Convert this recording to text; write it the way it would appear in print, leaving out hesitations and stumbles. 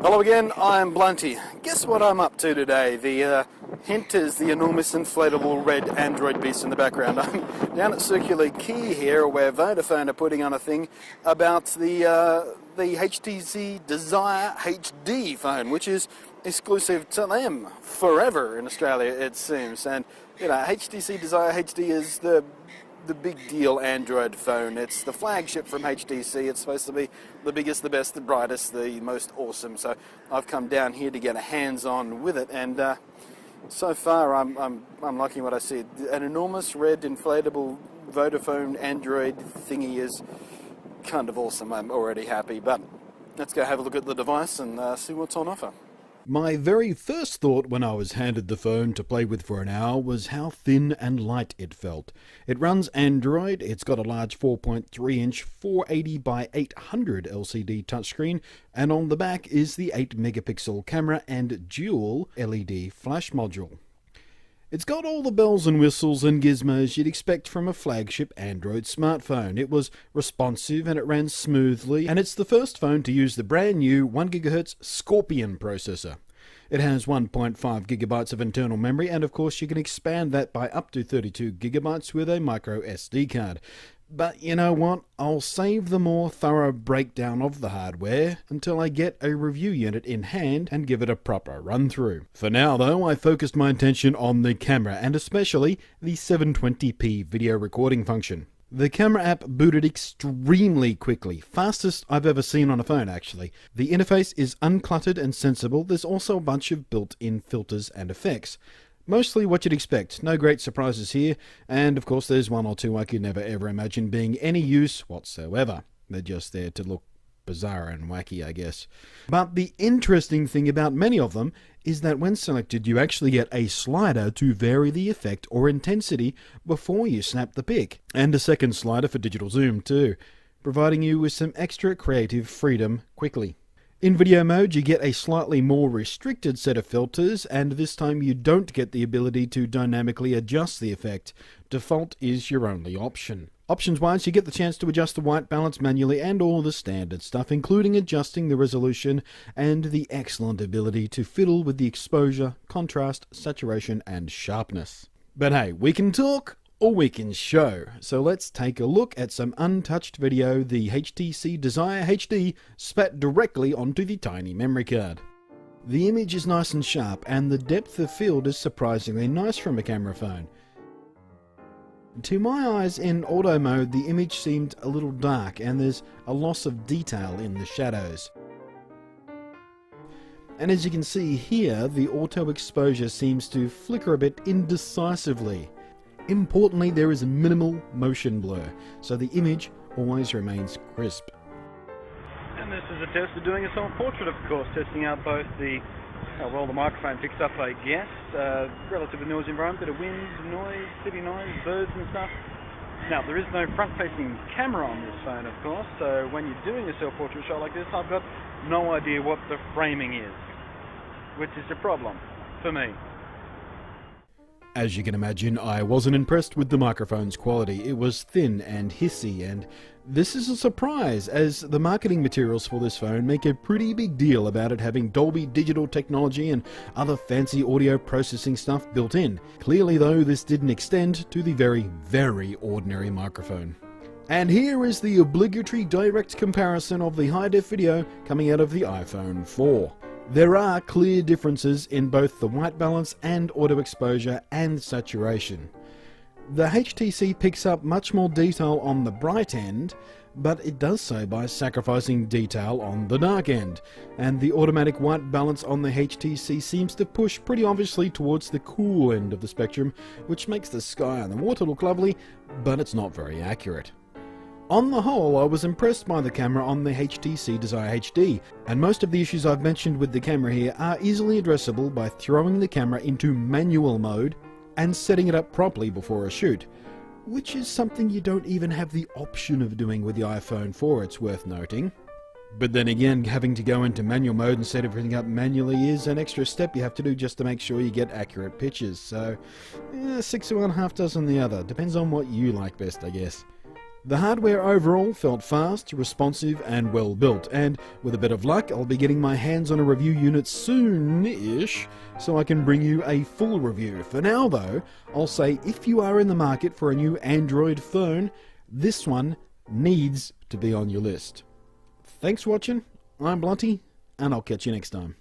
Hello again, I'm Blunty. Guess what I'm up to today? The hint is the enormous inflatable red Android beast in the background. I'm down at Circular Quay here where Vodafone are putting on a thing about the HTC Desire HD phone, which is exclusive to them forever in Australia, it seems. And, you know, HTC Desire HD is the big deal Android phone. It's the flagship from HTC. It's supposed to be the biggest, the best, the brightest, the most awesome. So I've come down here to get a hands-on with it, and so far I'm liking what I see. An enormous red inflatable Vodafone Android thingy is kind of awesome. I'm already happy, but let's go have a look at the device and see what's on offer. My very first thought when I was handed the phone to play with for an hour was how thin and light it felt. It runs Android, it's got a large 4.3-inch 480 by 800 LCD touchscreen, and on the back is the 8-megapixel camera and dual LED flash module. It's got all the bells and whistles and gizmos you'd expect from a flagship Android smartphone. It was responsive and it ran smoothly, and it's the first phone to use the brand new 1GHz Scorpion processor. It has 1.5 gigabytes of internal memory, and of course you can expand that by up to 32 gigabytes with a micro SD card. But you know what? I'll save the more thorough breakdown of the hardware until I get a review unit in hand and give it a proper run through. For now though, I focused my attention on the camera, and especially the 720p video recording function. The camera app booted extremely quickly, fastest I've ever seen on a phone actually. The interface is uncluttered and sensible. There's also a bunch of built-in filters and effects. Mostly what you'd expect, no great surprises here, and of course there's one or two I could never ever imagine being any use whatsoever. They're just there to look bizarre and wacky, I guess. But the interesting thing about many of them is that when selected you actually get a slider to vary the effect or intensity before you snap the pic, and a second slider for digital zoom too, providing you with some extra creative freedom quickly. In video mode you get a slightly more restricted set of filters, and this time you don't get the ability to dynamically adjust the effect. Default is your only option. Options wise, you get the chance to adjust the white balance manually and all the standard stuff, including adjusting the resolution and the excellent ability to fiddle with the exposure, contrast, saturation and sharpness. But hey, we can talk or we can show. So let's take a look at some untouched video the HTC Desire HD spat directly onto the tiny memory card. The image is nice and sharp, and the depth of field is surprisingly nice from a camera phone. To my eyes, in auto mode, the image seemed a little dark, and there's a loss of detail in the shadows. And as you can see here, the auto exposure seems to flicker a bit indecisively. Importantly, there is minimal motion blur, so the image always remains crisp. And this is a test of doing a self-portrait, of course, testing out both the, well, the microphone picks up, I guess, relatively noisy environment, bit of wind, noise, city noise, birds and stuff. Now, there is no front-facing camera on this phone, of course, so when you're doing a self-portrait shot like this, I've got no idea what the framing is, which is a problem for me. As you can imagine, I wasn't impressed with the microphone's quality. It was thin and hissy, and this is a surprise, as the marketing materials for this phone make a pretty big deal about it having Dolby Digital technology and other fancy audio processing stuff built in. Clearly though, this didn't extend to the very, very ordinary microphone. And here is the obligatory direct comparison of the high-def video coming out of the iPhone 4. There are clear differences in both the white balance and auto exposure and saturation. The HTC picks up much more detail on the bright end, but it does so by sacrificing detail on the dark end, and the automatic white balance on the HTC seems to push pretty obviously towards the cool end of the spectrum, which makes the sky and the water look lovely, but it's not very accurate. On the whole, I was impressed by the camera on the HTC Desire HD, and most of the issues I've mentioned with the camera here are easily addressable by throwing the camera into manual mode and setting it up properly before a shoot, which is something you don't even have the option of doing with the iPhone 4, it's worth noting. But then again, having to go into manual mode and set everything up manually is an extra step you have to do just to make sure you get accurate pictures, so 6 of one, half dozen the other, depends on what you like best, I guess. The hardware overall felt fast, responsive and well built, and with a bit of luck I'll be getting my hands on a review unit soon-ish, so I can bring you a full review. For now though, I'll say if you are in the market for a new Android phone, this one needs to be on your list. Thanks for watching, I'm Blunty, and I'll catch you next time.